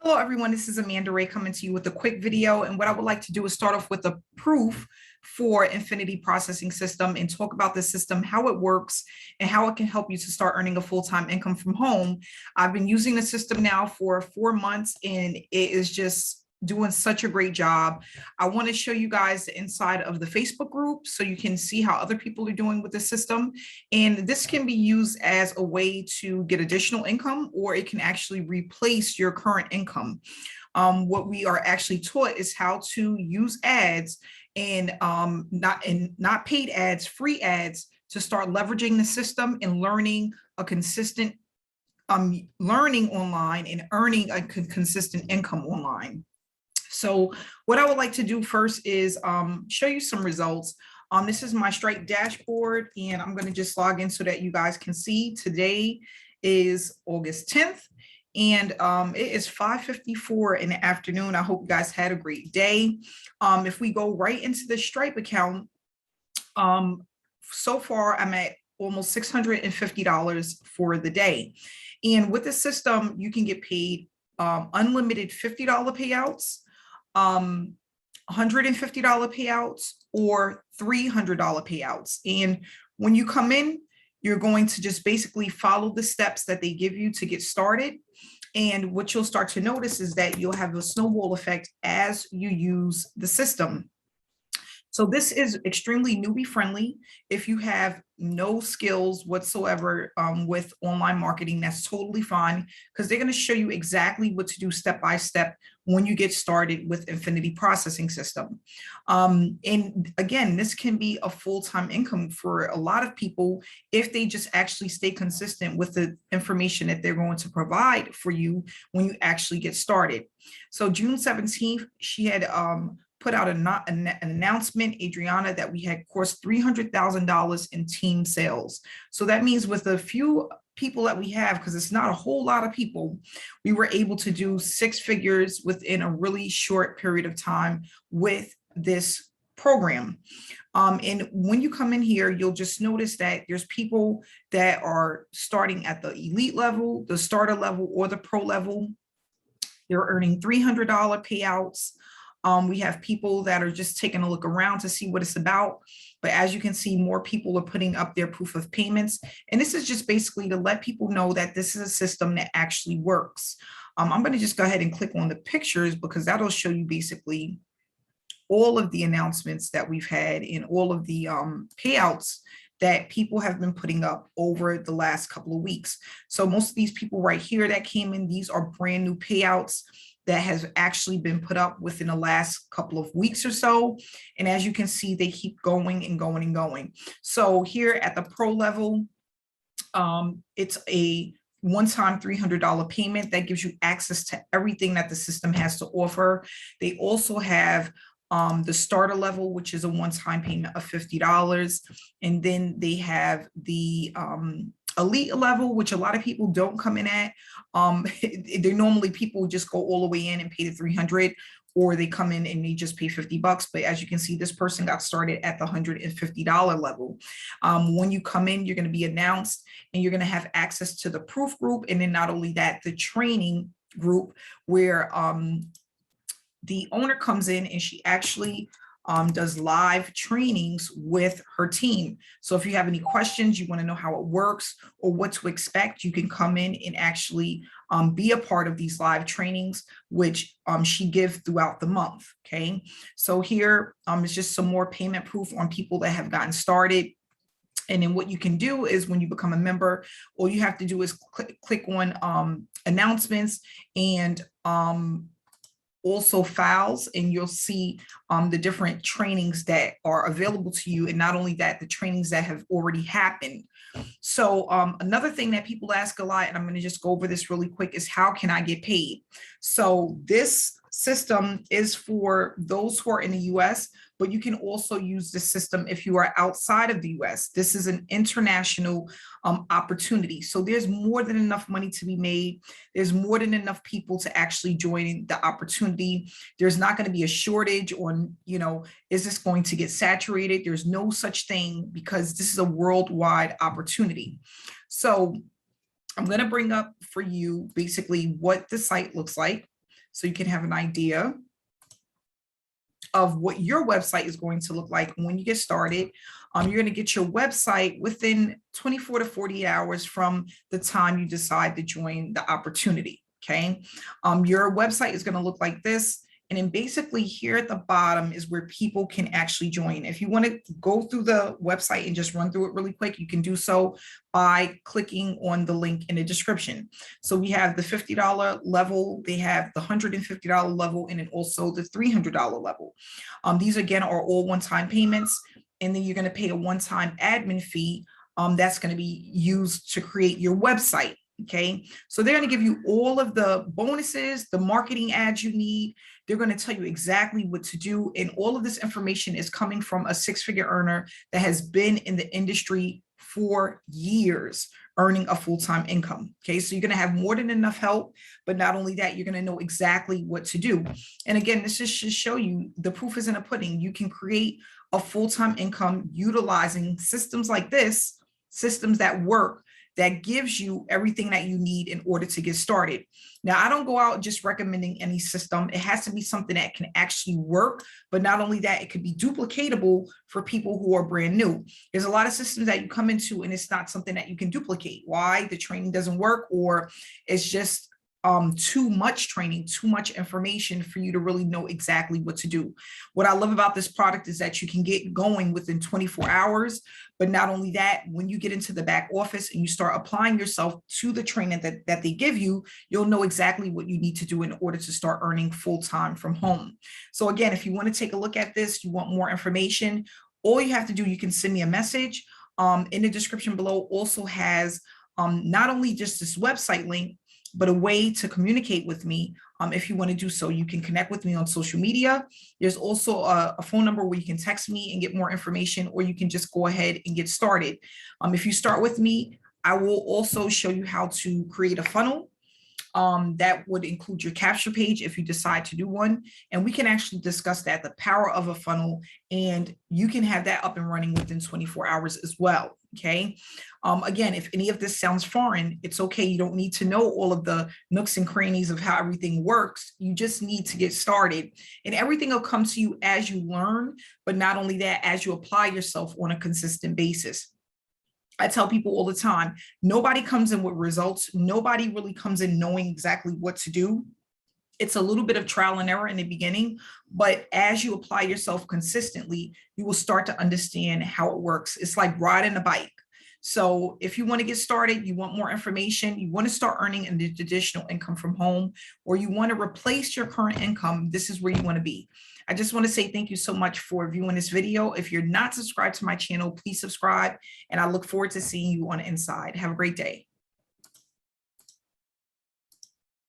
Hello, everyone. This is Amanda Ray coming to you with a quick video. And what I would like to do is start off with a proof for Infinity Processing System and talk about the system, how it works, and how it can help you to start earning a full-time income from home. I've been using the system now for 4 months, and it is just doing such a great job. I want to show you guys the inside of the Facebook group so you can see how other people are doing with the system. And this can be used as a way to get additional income, or it can actually replace your current income. What we are actually taught is how to use ads and not paid ads, free ads, to start leveraging the system and learning a consistent learning online and earning a consistent income online. So what I would like to do first is show you some results. This is my Stripe dashboard, and I'm going to just log in so that you guys can see. Today is August 10th, and it is 5:54 in the afternoon. I hope you guys had a great day. If we go right into the Stripe account, so far I'm at almost $650 for the day. And with the system, you can get paid unlimited $50 payouts, $150 payouts, or $300 payouts. And when you come in, you're going to just basically follow the steps that they give you to get started. And what you'll start to notice is that you'll have a snowball effect as you use the system. So this is extremely newbie friendly. If you have no skills whatsoever with online marketing, that's totally fine, because they're going to show you exactly what to do step by step when you get started with Infinity Processing System. And again, this can be a full-time income for a lot of people if they just actually stay consistent with the information that they're going to provide for you when you actually get started. So June 17th, she had put out an announcement, Adriana, that we had coursed $300,000 in team sales. So that means with a few people that we have, because it's not a whole lot of people, we were able to do 6 figures within a really short period of time with this program. And when you come in here, you'll just notice that there's people that are starting at the elite level, the starter level, or the pro level. They're earning $300 payouts. We have people that are just taking a look around to see what it's about. But as you can see, more people are putting up their proof of payments. And this is just basically to let people know that this is a system that actually works. I'm going to just go ahead and click on the pictures, because that'll show you basically all of the announcements that we've had and all of the payouts that people have been putting up over the last couple of weeks. So most of these people right here that came in, these are brand new payouts that has actually been put up within the last couple of weeks or so. And as you can see, they keep going and going and going. So here at the pro level, it's a one-time $300 payment that gives you access to everything that the system has to offer. They also have the starter level, which is a one-time payment of $50. And then they have the elite level, which a lot of people don't come in at. They're normally people just go all the way in and pay the 300, or they come in and they just pay $50. But as you can see, this person got started at the $150 level. When you come in, you're going to be announced, and you're going to have access to the proof group. And then not only that, the training group, where the owner comes in and she actually does live trainings with her team. So if you have any questions, you want to know how it works or what to expect, you can come in and actually be a part of these live trainings, which she gives throughout the month. Okay, so here is just some more payment proof on people that have gotten started. And then what you can do is, when you become a member, all you have to do is click on announcements and also files, and you'll see the different trainings that are available to you. And not only that, the trainings that have already happened. So another thing that people ask a lot, and I'm going to just go over this really quick, is how can I get paid? So this system is for those who are in the US, but you can also use the system if you are outside of the US. This is an international opportunity. So there's more than enough money to be made. There's more than enough people to actually join the opportunity. There's not going to be a shortage on, is this going to get saturated? There's no such thing, because this is a worldwide opportunity. So I'm going to bring up for you basically what the site looks like. so you can have an idea of what your website is going to look like when you get started. You're going to get your website within 24 to 48 hours from the time you decide to join the opportunity. Okay. Your website is going to look like this. And then basically here at the bottom is where people can actually join. If you want to go through the website and just run through it really quick, you can do so by clicking on the link in the description. So we have the $50 level, they have the $150 level, and then also the $300 level. These again are all one-time payments. And then you're going to pay a one-time admin fee that's going to be used to create your website. Okay, so they're going to give you all of the bonuses, the marketing ads you need. They're going to tell you exactly what to do. And all of this information is coming from a six-figure earner that has been in the industry for years, earning a full-time income. Okay, so you're going to have more than enough help, but not only that, you're going to know exactly what to do. And again, this just should show you the proof is in the pudding. You can create a full-time income utilizing systems like this, systems that work, that gives you everything that you need in order to get started. Now, I don't go out just recommending any system. It has to be something that can actually work, but not only that, it could be duplicatable for people who are brand new. There's a lot of systems that you come into and it's not something that you can duplicate. Why? The training doesn't work, or it's just too much training, too much information for you to really know exactly what to do. What I love about this product is that you can get going within 24 hours, but not only that, when you get into the back office and you start applying yourself to the training that they give you, you'll know exactly what you need to do in order to start earning full-time from home. So again, if you want to take a look at this, you want more information, all you have to do, you can send me a message. In the description below also has not only just this website link, but a way to communicate with me. If you want to do so, you can connect with me on social media. There's also a phone number where you can text me and get more information, or you can just go ahead and get started. If you start with me, I will also show you how to create a funnel. That would include your capture page if you decide to do one. And we can actually discuss that, the power of a funnel, and you can have that up and running within 24 hours as well. Okay. Again, if any of this sounds foreign, it's okay. You don't need to know all of the nooks and crannies of how everything works. You just need to get started, and everything will come to you as you learn, but not only that, as you apply yourself on a consistent basis. I tell people all the time, nobody comes in with results. Nobody really comes in knowing exactly what to do. It's a little bit of trial and error in the beginning, but as you apply yourself consistently, you will start to understand how it works. It's like riding a bike. So if you want to get started, you want more information, you want to start earning an additional income from home, or you want to replace your current income, this is where you want to be. I just want to say thank you so much for viewing this video. If you're not subscribed to my channel, please subscribe, and I look forward to seeing you on the inside. Have a great day.